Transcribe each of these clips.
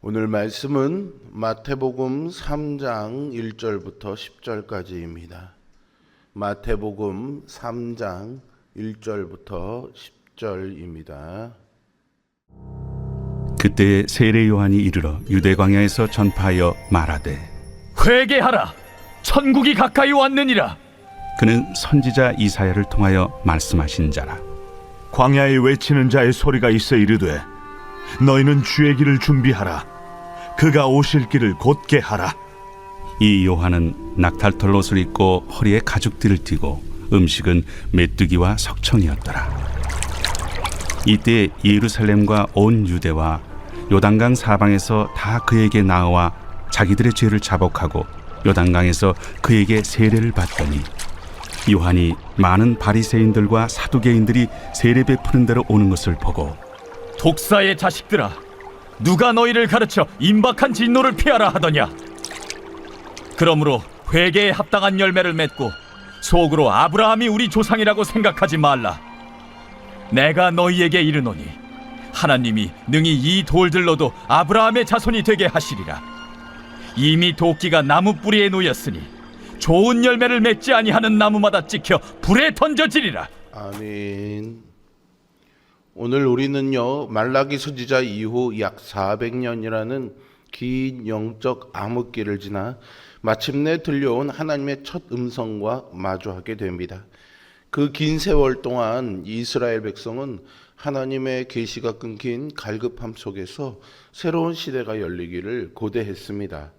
오늘 말씀은 마태복음 3장 1절부터 10절까지입니다. 마태복음 3장 1절부터 10절입니다. 그때에 세례 요한이 이르러 유대 광야에서 전파하여 말하되 회개하라, 천국이 가까이 왔느니라. 그는 선지자 이사야를 통하여 말씀하신 자라. 광야에 외치는 자의 소리가 있어 이르되 너희는 주의 길을 준비하라. 그가 오실 길을 곧게 하라. 이 요한은 낙탈털 옷을 입고 허리에 가죽띠를 띠고 음식은 메뚜기와 석청이었더라. 이때 예루살렘과 온 유대와 요단강 사방에서 다 그에게 나와 자기들의 죄를 자복하고 요단강에서 그에게 세례를 받더니 요한이 많은 바리새인들과 사두개인들이 세례 베푸는 데로 오는 것을 보고 독사의 자식들아, 누가 너희를 가르쳐 임박한 진노를 피하라 하더냐? 그러므로 회개에 합당한 열매를 맺고 속으로 아브라함이 우리 조상이라고 생각하지 말라. 내가 너희에게 이르노니 하나님이 능히 이 돌들로도 아브라함의 자손이 되게 하시리라. 이미 도끼가 나무 뿌리에 놓였으니 좋은 열매를 맺지 아니하는 나무마다 찍혀 불에 던져지리라. 아멘. 오늘 우리는요, 말라기 선지자 이후 약 400년이라는 긴 영적 암흑기를 지나 마침내 들려온 하나님의 첫 음성과 마주하게 됩니다. 그 긴 세월 동안 이스라엘 백성은 하나님의 계시가 끊긴 갈급함 속에서 새로운 시대가 열리기를 고대했습니다.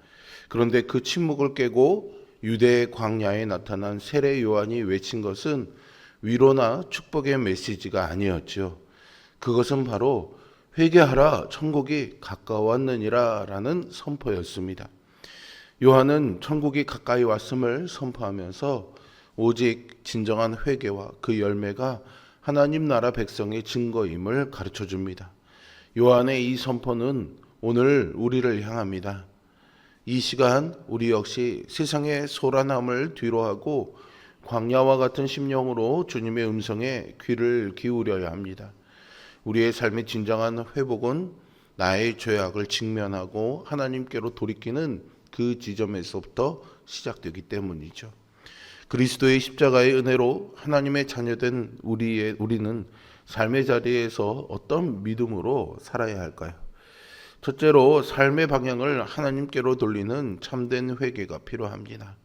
그런데 그 침묵을 깨고 유대의 광야에 나타난 세례 요한이 외친 것은 위로나 축복의 메시지가 아니었죠. 그것은 바로 회개하라, 천국이 가까웠느니라 라는 선포였습니다. 요한은 천국이 가까이 왔음을 선포하면서 오직 진정한 회개와 그 열매가 하나님 나라 백성의 증거임을 가르쳐 줍니다. 요한의 이 선포는 오늘 우리를 향합니다. 이 시간 우리 역시 세상의 소란함을 뒤로하고 광야와 같은 심령으로 주님의 음성에 귀를 기울여야 합니다. 우리의 삶의 진정한 회복은 나의 죄악을 직면하고 하나님께로 돌이키는 그 지점에서부터 시작되기 때문이죠. 그리스도의 십자가의 은혜로 하나님의 자녀된 우리는 삶의 자리에서 어떤 믿음으로 살아야 할까요? 첫째로 삶의 방향을 하나님께로 돌리는 참된 회개가 필요합니다.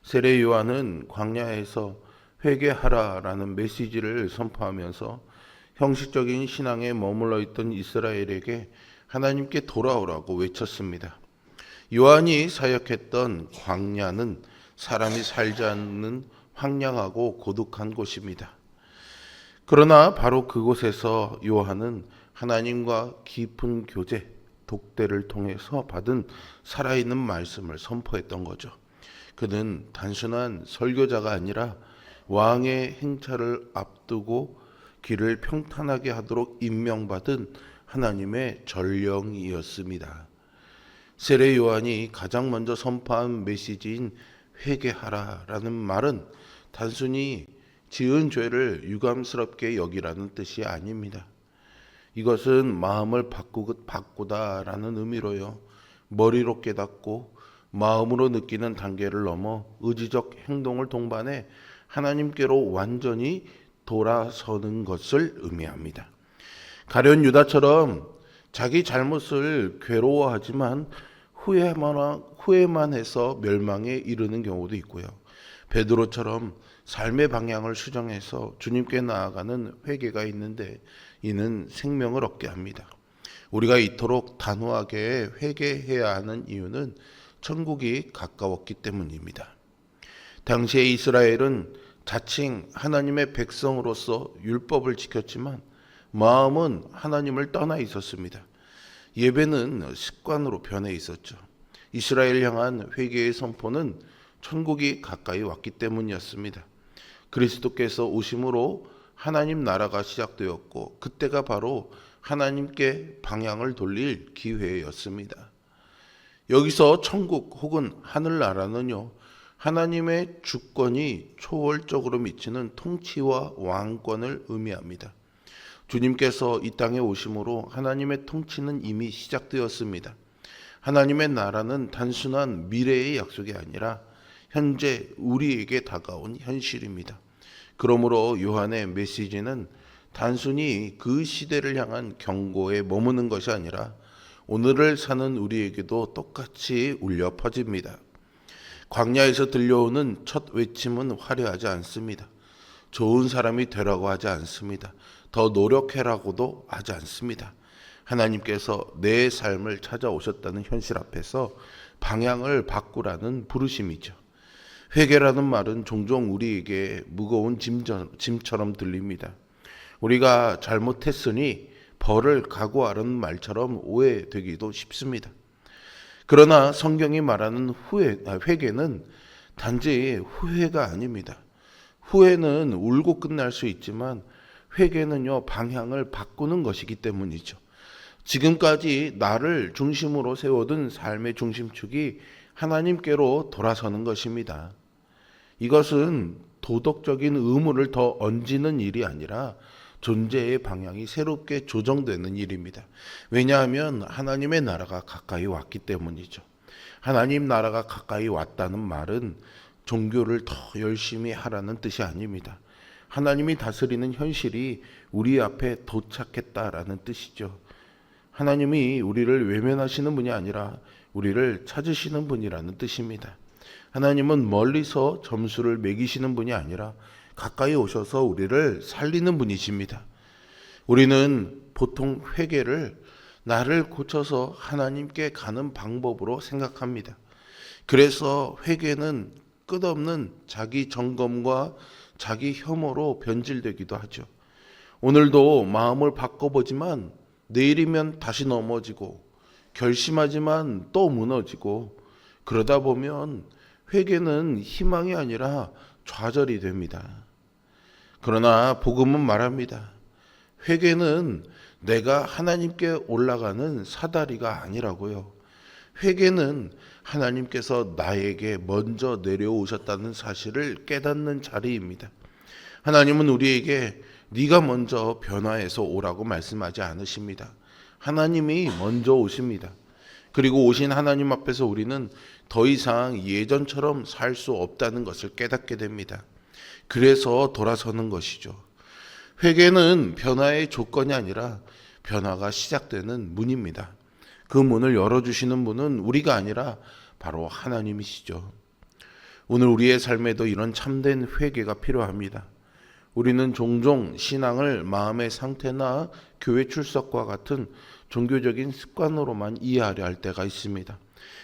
세례 요한은 광야에서 회개하라라는 메시지를 선포하면서 형식적인 신앙에 머물러 있던 이스라엘에게 하나님께 돌아오라고 외쳤습니다. 요한이 사역했던 광야는 사람이 살지 않는 황량하고 고독한 곳입니다. 그러나 바로 그곳에서 요한은 하나님과 깊은 교제, 독대를 통해서 받은 살아있는 말씀을 선포했던 거죠. 그는 단순한 설교자가 아니라 왕의 행차를 앞두고 길을 평탄하게 하도록 임명받은 하나님의 전령이었습니다. 세례 요한이 가장 먼저 선포한 메시지인 회개하라라는 말은 단순히 지은 죄를 유감스럽게 여기라는 뜻이 아닙니다. 이것은 마음을 바꾸다라는 의미로요, 머리로 깨닫고 마음으로 느끼는 단계를 넘어 의지적 행동을 동반해 하나님께로 완전히 돌아서는 것을 의미합니다. 가룟 유다처럼 자기 잘못을 괴로워하지만 후회만 해서 멸망에 이르는 경우도 있고요. 베드로처럼 삶의 방향을 수정해서 주님께 나아가는 회개가 있는데 이는 생명을 얻게 합니다. 우리가 이토록 단호하게 회개해야 하는 이유는 천국이 가까웠기 때문입니다. 당시에 이스라엘은 자칭 하나님의 백성으로서 율법을 지켰지만 마음은 하나님을 떠나 있었습니다. 예배는 습관으로 변해 있었죠. 이스라엘 향한 회개의 선포는 천국이 가까이 왔기 때문이었습니다. 그리스도께서 오심으로 하나님 나라가 시작되었고 그때가 바로 하나님께 방향을 돌릴 기회였습니다. 여기서 천국 혹은 하늘나라는요, 하나님의 주권이 초월적으로 미치는 통치와 왕권을 의미합니다. 주님께서 이 땅에 오심으로 하나님의 통치는 이미 시작되었습니다. 하나님의 나라는 단순한 미래의 약속이 아니라 현재 우리에게 다가온 현실입니다. 그러므로 요한의 메시지는 단순히 그 시대를 향한 경고에 머무는 것이 아니라 오늘을 사는 우리에게도 똑같이 울려 퍼집니다. 광야에서 들려오는 첫 외침은 화려하지 않습니다. 좋은 사람이 되라고 하지 않습니다. 더 노력해라고도 하지 않습니다. 하나님께서 내 삶을 찾아오셨다는 현실 앞에서 방향을 바꾸라는 부르심이죠. 회개라는 말은 종종 우리에게 무거운 짐처럼 들립니다. 우리가 잘못했으니 벌을 각오하라는 말처럼 오해되기도 쉽습니다. 그러나 성경이 말하는 회개는 단지 후회가 아닙니다. 후회는 울고 끝날 수 있지만 회개는요, 방향을 바꾸는 것이기 때문이죠. 지금까지 나를 중심으로 세워둔 삶의 중심축이 하나님께로 돌아서는 것입니다. 이것은 도덕적인 의무를 더 얹는 일이 아니라 존재의 방향이 새롭게 조정되는 일입니다. 왜냐하면 하나님의 나라가 가까이 왔기 때문이죠. 하나님 나라가 가까이 왔다는 말은 종교를 더 열심히 하라는 뜻이 아닙니다. 하나님이 다스리는 현실이 우리 앞에 도착했다라는 뜻이죠. 하나님이 우리를 외면하시는 분이 아니라 우리를 찾으시는 분이라는 뜻입니다. 하나님은 멀리서 점수를 매기시는 분이 아니라 가까이 오셔서 우리를 살리는 분이십니다. 우리는 보통 회개를 나를 고쳐서 하나님께 가는 방법으로 생각합니다. 그래서 회개는 끝없는 자기 점검과 자기 혐오로 변질되기도 하죠. 오늘도 마음을 바꿔보지만 내일이면 다시 넘어지고 결심하지만 또 무너지고 그러다 보면 회개는 희망이 아니라 좌절이 됩니다. 그러나 복음은 말합니다. 회개는 내가 하나님께 올라가는 사다리가 아니라고요. 회개는 하나님께서 나에게 먼저 내려오셨다는 사실을 깨닫는 자리입니다. 하나님은 우리에게 네가 먼저 변화해서 오라고 말씀하지 않으십니다. 하나님이 먼저 오십니다. 그리고 오신 하나님 앞에서 우리는 더 이상 예전처럼 살 수 없다는 것을 깨닫게 됩니다. 그래서 돌아서는 것이죠. 회개는 변화의 조건이 아니라 변화가 시작되는 문입니다. 그 문을 열어주시는 분은 우리가 아니라 바로 하나님이시죠. 오늘 우리의 삶에도 이런 참된 회개가 필요합니다. 우리는 종종 신앙을 마음의 상태나 교회 출석과 같은 종교적인 습관으로만 이해하려 할 때가 있습니다.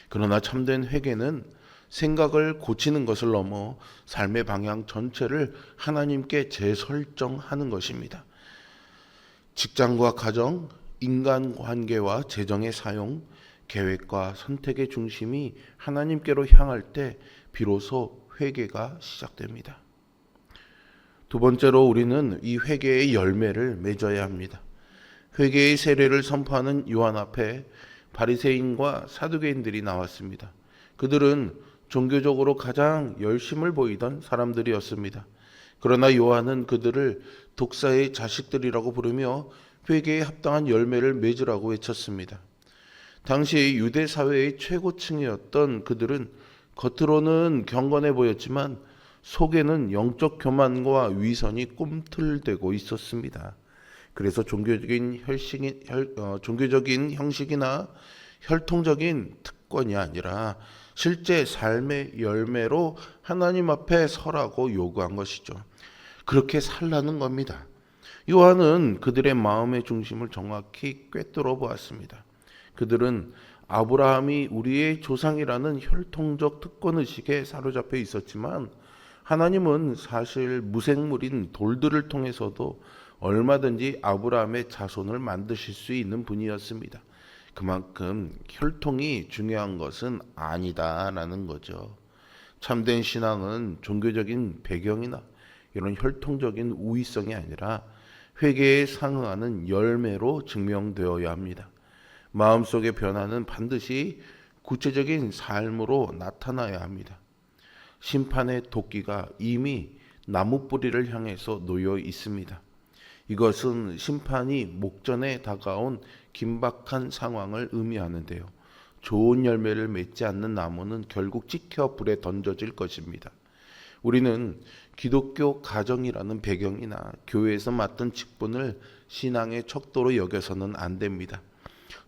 그러나 참된 회개는 생각을 고치는 것을 넘어 삶의 방향 전체를 하나님께 재설정하는 것입니다. 직장과 가정, 인간관계와 재정의 사용, 계획과 선택의 중심이 하나님께로 향할 때 비로소 회개가 시작됩니다. 두 번째로 우리는 이 회개의 열매를 맺어야 합니다. 회개의 세례를 선포하는 요한 앞에 바리새인과 사두개인들이 나왔습니다. 그들은 종교적으로 가장 열심을 보이던 사람들이었습니다. 그러나 요한은 그들을 독사의 자식들이라고 부르며 회개에 합당한 열매를 맺으라고 외쳤습니다. 당시 유대 사회의 최고층이었던 그들은 겉으로는 경건해 보였지만 속에는 영적 교만과 위선이 꿈틀대고 있었습니다. 그래서 종교적인 형식이나 혈통적인 특권이 아니라 실제 삶의 열매로 하나님 앞에 서라고 요구한 것이죠. 그렇게 살라는 겁니다. 요한은 그들의 마음의 중심을 정확히 꿰뚫어 보았습니다. 그들은 아브라함이 우리의 조상이라는 혈통적 특권의식에 사로잡혀 있었지만 하나님은 사실 무생물인 돌들을 통해서도 얼마든지 아브라함의 자손을 만드실 수 있는 분이었습니다. 그만큼 혈통이 중요한 것은 아니다라는 거죠. 참된 신앙은 종교적인 배경이나 이런 혈통적인 우위성이 아니라 회개에 상응하는 열매로 증명되어야 합니다. 마음속의 변화는 반드시 구체적인 삶으로 나타나야 합니다. 심판의 도끼가 이미 나무 뿌리를 향해서 놓여 있습니다. 이것은 심판이 목전에 다가온 긴박한 상황을 의미하는데요. 좋은 열매를 맺지 않는 나무는 결국 찍혀 불에 던져질 것입니다. 우리는 기독교 가정이라는 배경이나 교회에서 맡은 직분을 신앙의 척도로 여겨서는 안 됩니다.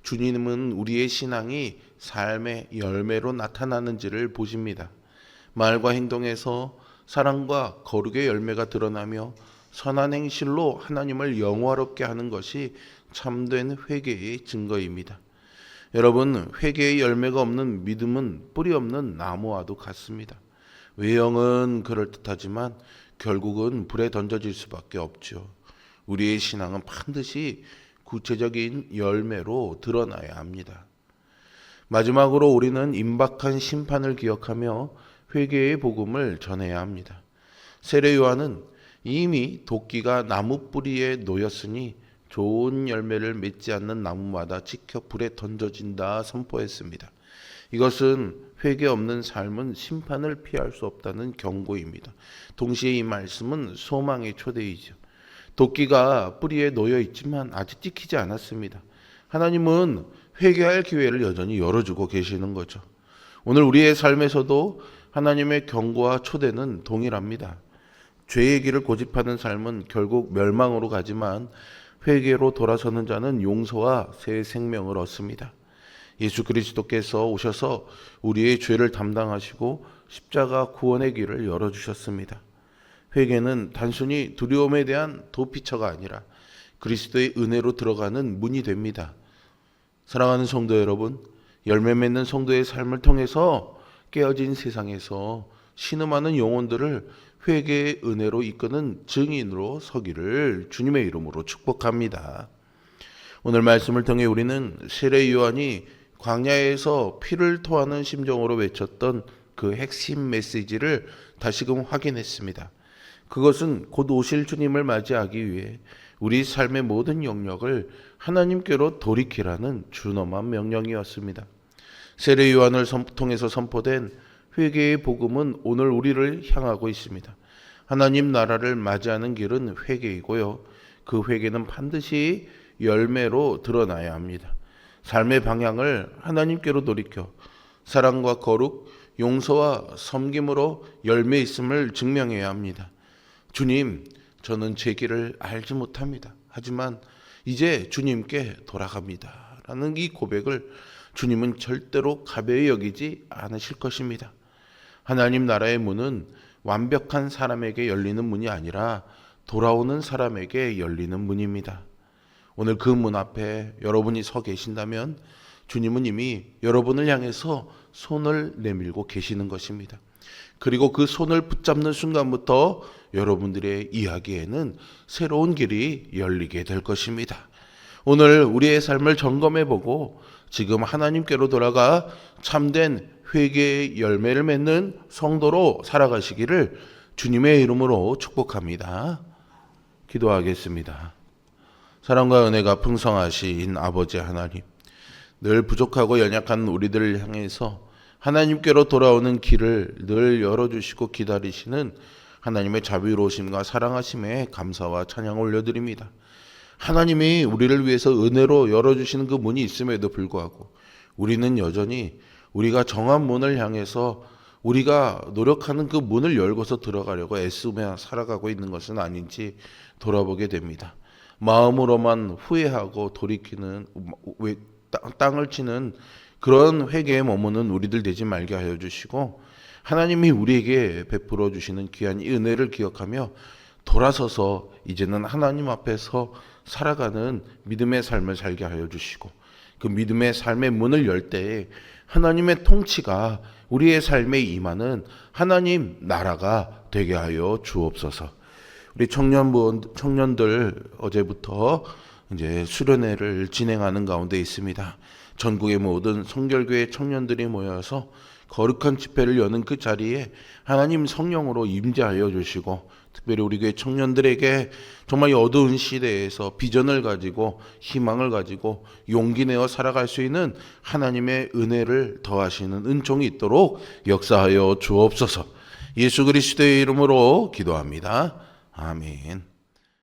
주님은 우리의 신앙이 삶의 열매로 나타나는지를 보십니다. 말과 행동에서 사랑과 거룩의 열매가 드러나며 선한 행실로 하나님을 영화롭게 하는 것이 참된 회개의 증거입니다. 여러분, 회개의 열매가 없는 믿음은 뿌리 없는 나무와도 같습니다. 외형은 그럴듯하지만 결국은 불에 던져질 수밖에 없죠. 우리의 신앙은 반드시 구체적인 열매로 드러나야 합니다. 마지막으로 우리는 임박한 심판을 기억하며 회개의 복음을 전해야 합니다. 세례 요한은 이미 도끼가 나무 뿌리에 놓였으니 좋은 열매를 맺지 않는 나무마다 찍혀 불에 던져진다 선포했습니다. 이것은 회개 없는 삶은 심판을 피할 수 없다는 경고입니다. 동시에 이 말씀은 소망의 초대이죠. 도끼가 뿌리에 놓여 있지만 아직 찍히지 않았습니다. 하나님은 회개할 기회를 여전히 열어주고 계시는 거죠. 오늘 우리의 삶에서도 하나님의 경고와 초대는 동일합니다. 죄의 길을 고집하는 삶은 결국 멸망으로 가지만 회개로 돌아서는 자는 용서와 새 생명을 얻습니다. 예수 그리스도께서 오셔서 우리의 죄를 담당하시고 십자가 구원의 길을 열어주셨습니다. 회개는 단순히 두려움에 대한 도피처가 아니라 그리스도의 은혜로 들어가는 문이 됩니다. 사랑하는 성도 여러분, 열매 맺는 성도의 삶을 통해서 깨어진 세상에서 신음하는 영혼들을 회개의 은혜로 이끄는 증인으로 서기를 주님의 이름으로 축복합니다. 오늘 말씀을 통해 우리는 세례 요한이 광야에서 피를 토하는 심정으로 외쳤던 그 핵심 메시지를 다시금 확인했습니다. 그것은 곧 오실 주님을 맞이하기 위해 우리 삶의 모든 영역을 하나님께로 돌이키라는 준엄한 명령이었습니다. 세례 요한을 통해서 선포된 회개의 복음은 오늘 우리를 향하고 있습니다. 하나님 나라를 맞이하는 길은 회개이고요. 그 회개는 반드시 열매로 드러나야 합니다. 삶의 방향을 하나님께로 돌이켜 사랑과 거룩, 용서와 섬김으로 열매 있음을 증명해야 합니다. 주님, 저는 제 길을 알지 못합니다. 하지만 이제 주님께 돌아갑니다. 라는 이 고백을 주님은 절대로 가벼이 여기지 않으실 것입니다. 하나님 나라의 문은 완벽한 사람에게 열리는 문이 아니라 돌아오는 사람에게 열리는 문입니다. 오늘 그 문 앞에 여러분이 서 계신다면 주님은 이미 여러분을 향해서 손을 내밀고 계시는 것입니다. 그리고 그 손을 붙잡는 순간부터 여러분들의 이야기에는 새로운 길이 열리게 될 것입니다. 오늘 우리의 삶을 점검해보고 지금 하나님께로 돌아가 참된 회개의 열매를 맺는 성도로 살아가시기를 주님의 이름으로 축복합니다. 기도하겠습니다. 사랑과 은혜가 풍성하신 아버지 하나님, 늘 부족하고 연약한 우리들을 향해서 하나님께로 돌아오는 길을 늘 열어주시고 기다리시는 하나님의 자비로우심과 사랑하심에 감사와 찬양을 올려드립니다. 하나님이 우리를 위해서 은혜로 열어주시는 그 문이 있음에도 불구하고 우리는 여전히 우리가 정한 문을 향해서 우리가 노력하는 그 문을 열고서 들어가려고 애쓰며 살아가고 있는 것은 아닌지 돌아보게 됩니다. 마음으로만 후회하고 돌이키는 땅을 치는 그런 회개에 머무는 우리들 되지 말게 하여 주시고 하나님이 우리에게 베풀어 주시는 귀한 이 은혜를 기억하며 돌아서서 이제는 하나님 앞에서 살아가는 믿음의 삶을 살게 하여 주시고 그 믿음의 삶의 문을 열 때에 하나님의 통치가 우리의 삶에 임하는 하나님 나라가 되게 하여 주옵소서. 우리 청년들 어제부터 이제 수련회를 진행하는 가운데 있습니다. 전국의 모든 성결교회 청년들이 모여서 거룩한 집회를 여는 그 자리에 하나님 성령으로 임재하여 주시고 특별히 우리 교회 청년들에게 정말 이 어두운 시대에서 비전을 가지고 희망을 가지고 용기 내어 살아갈 수 있는 하나님의 은혜를 더하시는 은총이 있도록 역사하여 주옵소서. 예수 그리스도의 이름으로 기도합니다. 아멘.